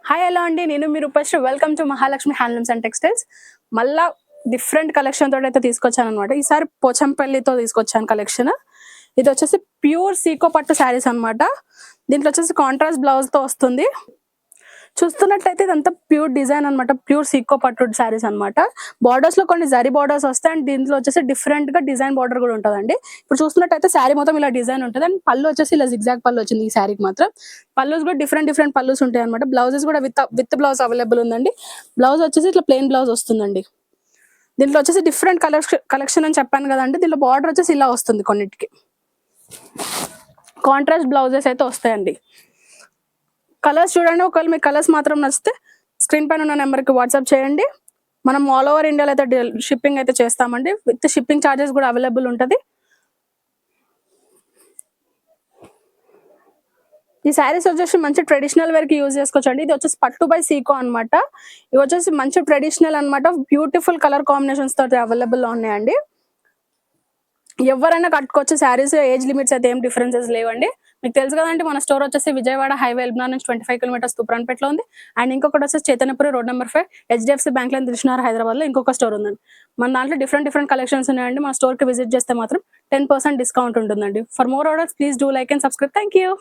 Hi hello అండి, నేను మీ Rupashri. Welcome to Mahalakshmi handlooms and textiles. మళ్ళా డిఫరెంట్ కలెక్షన్ తోటి అయితే తీసుకొచ్చాను అనమాట. ఈసారి పోచంపల్లితో తీసుకొచ్చాను కలెక్షన్. ఇది వచ్చేసి ప్యూర్ సీకో పట్టు శారీస్ అనమాట. దీంట్లో వచ్చేసి కాంట్రాస్ట్ బ్లౌజ్ తో వస్తుంది. చూస్తున్నట్లయితే ఇదంతా ప్యూర్ డిజైన్ అనమాట, ప్యూర్ సీకో పట్టు శారీస్ అనమాట. బార్డర్స్ లో కొన్ని జరీ బార్డర్స్ వస్తాయి అండ్ దీంట్లో వచ్చేసి డిఫరెంట్ గా డిజైన్ బార్డర్ కూడా ఉంటుందండి. ఇప్పుడు చూస్తున్నట్టయితే శారీ మొత్తం ఇలా డిజైన్ ఉంటుంది అండ్ పళ్ళు వచ్చేసి ఇలా జిగ్జాగ్ పళ్ళు వచ్చింది ఈ శారీకి మాత్రం. పళ్ళుస్ కూడా డిఫరెంట్ పళ్ళుస్ ఉంటాయి అనమాట. బ్లౌజెస్ కూడా విత్ బ్లౌజ్ అవైలబుల్ ఉందండి. బ్లౌజ్ వచ్చేసి ఇట్లా ప్లెయిన్ బ్లౌజ్ వస్తుందండి. దీంట్లో వచ్చేసి డిఫరెంట్ కలెక్షన్ అని చెప్పాను కదండి. దీంట్లో బార్డర్ వచ్చేసి ఇలా వస్తుంది, కొన్నిటికి కాంట్రాస్ట్ బ్లౌజెస్ అయితే వస్తాయండి. కలర్స్ చూడండి, ఒకవేళ మీకు కలర్స్ మాత్రం నచ్చితే స్క్రీన్ పైన ఉన్న నెంబర్కి వాట్సాప్ చేయండి. మనం ఆల్ ఓవర్ ఇండియాలో అయితే షిప్పింగ్ అయితే చేస్తామండి. విత్ షిప్పింగ్ ఛార్జెస్ కూడా అవైలబుల్ ఉంటుంది. ఈ శారీస్ వచ్చేసి మంచి ట్రెడిషనల్ వేర్కి యూజ్ చేసుకోవచ్చండి. ఇది వచ్చేసి పట్టు బై సీకో అనమాట. ఇవి వచ్చేసి మంచి ట్రెడిషనల్ అనమాట. బ్యూటిఫుల్ కలర్ కాంబినేషన్స్ తోటి అవైలబుల్లో ఉన్నాయండి. ఎవరైనా కట్టుకోవచ్చు శారీస్. ఏజ్ లిమిట్స్ అయితే ఏం డిఫరెన్సెస్ లేవండి. మీకు తెలుసు కదండి, మన స్టోర్ వచ్చేసి విజయవాడ హైవే ఎల్బనా నుంచి 25 కిలోమీటర్స్ తూప్రాన్పేటలో ఉంది. అండ్ ఇంకొకటి వచ్చేసి Chaitanyapuri road number 5 HDFC bank line Dilsukhnagar Hyderabad లో ఇంకొక స్టోర్ ఉందండి. మన దాంట్లో డిఫరెంట్ కలెక్షన్స్ ఉన్నాయండి. మన స్టోర్ కి విజిట్ చేస్తే మాత్రం 10% డిస్కౌంట్ ఉంటుందండి. For more orders please do like and subscribe. Thank you.